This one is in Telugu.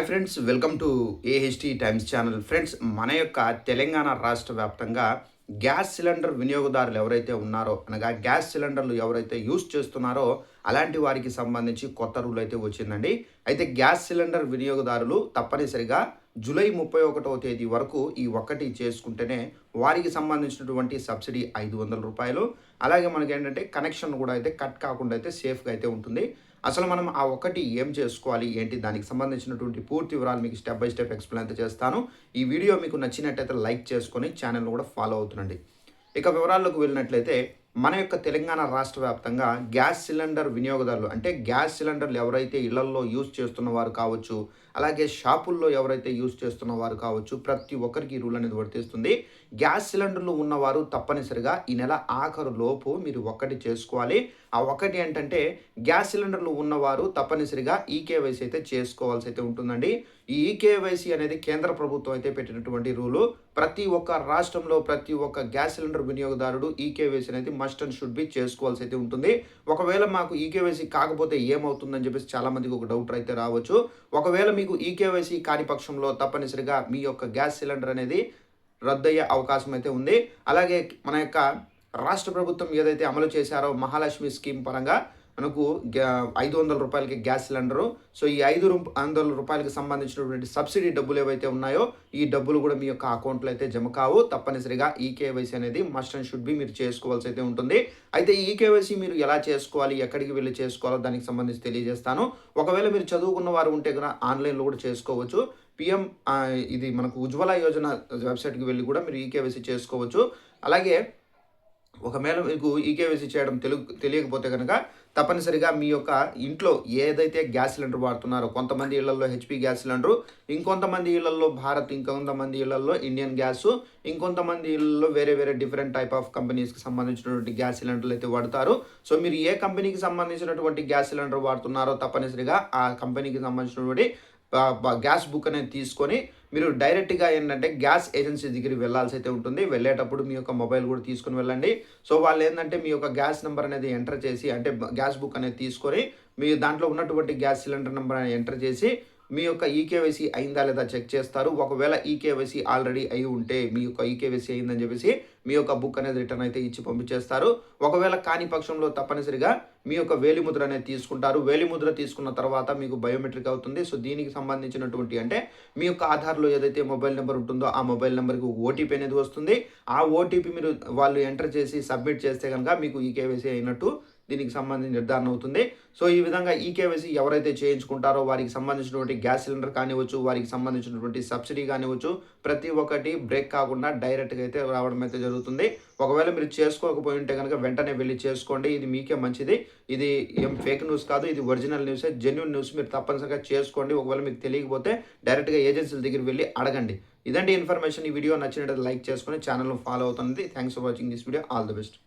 Friends, welcome to AHT times channel. Friends, మన యొక్క తెలంగాణ రాష్ట్ర వ్యాప్తంగా గ్యాస్ సిలిండర్ వినియోగదారులు ఎవరైతే ఉన్నారో, అనగా గ్యాస్ సిలిండర్లు ఎవరైతే యూజ్ చేస్తున్నారో అలాంటి వారికి సంబంధించి కొత్త రూల్ అయితే వచ్చిందండి. అయితే గ్యాస్ సిలిండర్ వినియోగదారులు తప్పనిసరిగా జూలై 31వ తేదీ వరకు ఈ ఒక్కటి చేసుకుంటేనే వారికి సంబంధించినటువంటి సబ్సిడీ రూ. 500. అలాగే మనకేంటంటే కనెక్షన్ కూడా అయితే కట్ కాకుండా అయితే సేఫ్గా అయితే ఉంటుంది. అసలు మనం ఆ ఒక్కటి ఏం చేసుకోవాలి ఏంటి, దానికి సంబంధించినటువంటి పూర్తి వివరాలు మీకు స్టెప్ బై స్టెప్ ఎక్స్ప్లెయిన్ అయితే చేస్తాను. ఈ వీడియో మీకు నచ్చినట్టయితే లైక్ చేసుకొని ఛానల్ను కూడా ఫాలో అవుతుండండి. ఇక వివరాల్లోకి వెళ్ళినట్లయితే మన యొక్క తెలంగాణ రాష్ట్ర వ్యాప్తంగా గ్యాస్ సిలిండర్ వినియోగదారులు, అంటే గ్యాస్ సిలిండర్లు ఎవరైతే ఇళ్లల్లో యూజ్ చేస్తున్న వారు కావచ్చు, అలాగే షాపుల్లో ఎవరైతే యూజ్ చేస్తున్న వారు కావచ్చు, ప్రతి ఒక్కరికి ఈ రూల్ అనేది వర్తిస్తుంది. గ్యాస్ సిలిండర్లు ఉన్నవారు తప్పనిసరిగా ఈ నెల ఆఖరు లోపు మీరు ఒక్కటి చేసుకోవాలి. ఆ ఒక్కటి ఏంటంటే, గ్యాస్ సిలిండర్లు ఉన్నవారు తప్పనిసరిగా ఈకేవైసీ అయితే చేసుకోవాల్సి అయితే ఉంటుందండి. ఈ ఈకేవైసీ అనేది కేంద్ర ప్రభుత్వం అయితే పెట్టినటువంటి రూలు. ప్రతి ఒక్క రాష్ట్రంలో ప్రతి ఒక్క గ్యాస్ సిలిండర్ వినియోగదారుడు ఈకేవైసీ అనేది మస్ట్ అండ్ షుడ్ బి చేసుకోవాల్సి అయితే ఉంటుంది. ఒకవేళ మాకు ఈకేవైసీ కాకపోతే ఏమవుతుందని చెప్పేసి చాలామందికి ఒక డౌట్ అయితే రావచ్చు. ఒకవేళ మీకు ఈకేవైసీ కాని పక్షంలో తప్పనిసరిగా మీ యొక్క గ్యాస్ సిలిండర్ అనేది రద్దయ్యే అవకాశం అయితే ఉంది. అలాగే మన యొక్క రాష్ట్ర ప్రభుత్వం ఏదైతే అమలు చేశారో మహాలక్ష్మి స్కీమ్ పరంగా మనకు రూ. 500 గ్యాస్ సిలిండరు. సో ఈ రూ. 500 సంబంధించినటువంటి సబ్సిడీ డబ్బులు ఏవైతే ఉన్నాయో ఈ డబ్బులు కూడా మీ యొక్క అకౌంట్లో అయితే జమ కావు. తప్పనిసరిగా ఈకేవైసీ అనేది మస్ట్ అండ్ షుడ్ బి మీరు చేసుకోవాల్సి అయితే ఉంటుంది. అయితే ఈ ఈకేవైసీ మీరు ఎలా చేసుకోవాలి, ఎక్కడికి వెళ్ళి చేసుకోవాలో దానికి సంబంధించి తెలియజేస్తాను. ఒకవేళ మీరు చదువుకున్న వారు ఉంటే కనుక ఆన్లైన్లో కూడా చేసుకోవచ్చు. పిఎం ఇది మనకు ఉజ్వల యోజన వెబ్సైట్కి వెళ్ళి కూడా మీరు ఈకేవైసీ చేసుకోవచ్చు. అలాగే ఒకవేళ మీకు ఈకేవైసీ చేయడం తెలియకపోతే కనుక తప్పనిసరిగా మీ యొక్క ఇంట్లో ఏదైతే గ్యాస్ సిలిండర్ వాడుతున్నారో, కొంతమంది ఇళ్లలో హెచ్పి గ్యాస్ సిలిండరు, ఇంకొంతమంది ఇళ్లలో భారత్, ఇంకొంతమంది ఇళ్లలో ఇండియన్ గ్యాసు, ఇంకొంతమంది ఇళ్లలో వేరే వేరే డిఫరెంట్ టైప్ ఆఫ్ కంపెనీస్కి సంబంధించినటువంటి గ్యాస్ సిలిండర్లు అయితే వాడతారు. సో మీరు ఏ కంపెనీకి సంబంధించినటువంటి గ్యాస్ సిలిండర్ వాడుతున్నారో తప్పనిసరిగా ఆ కంపెనీకి సంబంధించినటువంటి గ్యాస్ బుక్ అనేది తీసుకొని మీరు డైరెక్ట్గా ఏంటంటే గ్యాస్ ఏజెన్సీ దగ్గరికి వెళ్ళాల్సి అయితే ఉంటుంది. వెళ్ళేటప్పుడు మీ యొక్క మొబైల్ కూడా తీసుకొని వెళ్ళండి. సో వాళ్ళు ఏంటంటే మీ యొక్క గ్యాస్ నెంబర్ అనేది ఎంటర్ చేసి, అంటే గ్యాస్ బుక్ అనేది తీసుకొని మీ దాంట్లో ఉన్నటువంటి గ్యాస్ సిలిండర్ నెంబర్ అనేది ఎంటర్ చేసి మీ యొక్క ఈకేవైసీ అయిందా లేదా చెక్ చేస్తారు. ఒకవేళ ఈకేవైసీ ఆల్రెడీ అయి ఉంటే మీ యొక్క ఈకేవైసీ అయిందని చెప్పేసి మీ యొక్క బుక్ అనేది రిటర్న్ అయితే ఇచ్చి పంపించేస్తారు. ఒకవేళ కాని పక్షంలో తప్పనిసరిగా మీ యొక్క వేలిముద్ర అనేది తీసుకుంటారు. వేలిముద్ర తీసుకున్న తర్వాత మీకు బయోమెట్రిక్ అవుతుంది. సో దీనికి సంబంధించినటువంటి, అంటే మీ యొక్క ఆధార్లో ఏదైతే మొబైల్ నెంబర్ ఉంటుందో ఆ మొబైల్ నెంబర్కి ఓటీపీ అనేది వస్తుంది. ఆ ఓటీపీ మీరు వాళ్ళు ఎంటర్ చేసి సబ్మిట్ చేస్తే కనుక మీకు ఈకేవైసీ అయినట్టు దీనికి సంబంధించి నిర్ధారణ అవుతుంది. సో ఈ విధంగా ఈకేవైసీ ఎవరైతే చేయించుకుంటారో వారికి సంబంధించినటువంటి గ్యాస్ సిలిండర్ కానివచ్చు, వారికి సంబంధించినటువంటి సబ్సిడీ కానివచ్చు, ప్రతి ఒక్కటి బ్రేక్ కాకుండా డైరెక్ట్గా అయితే రావడం అయితే జరుగుతుంది. ఒకవేళ మీరు చేసుకోకపోయి ఉంటే కనుక వెంటనే వెళ్ళి చేసుకోండి. ఇది మీకే మంచిది. ఇది ఏం ఫేక్ న్యూస్ కాదు, ఇది ఒరిజినల్ న్యూసే, జెన్యున్ న్యూస్. మీరు తప్పనిసరిగా చేసుకోండి. ఒకవేళ మీకు తెలియకపోతే డైరెక్ట్గా ఏజెన్సీల దగ్గర వెళ్ళి అడగండి. ఇదండి ఇన్ఫర్మేషన్. ఈ వీడియో నచ్చినట్లయితే లైక్ చేసుకొని ఛానల్ను ఫాలో అవుతుంది. Thanks for watching this video. All the best.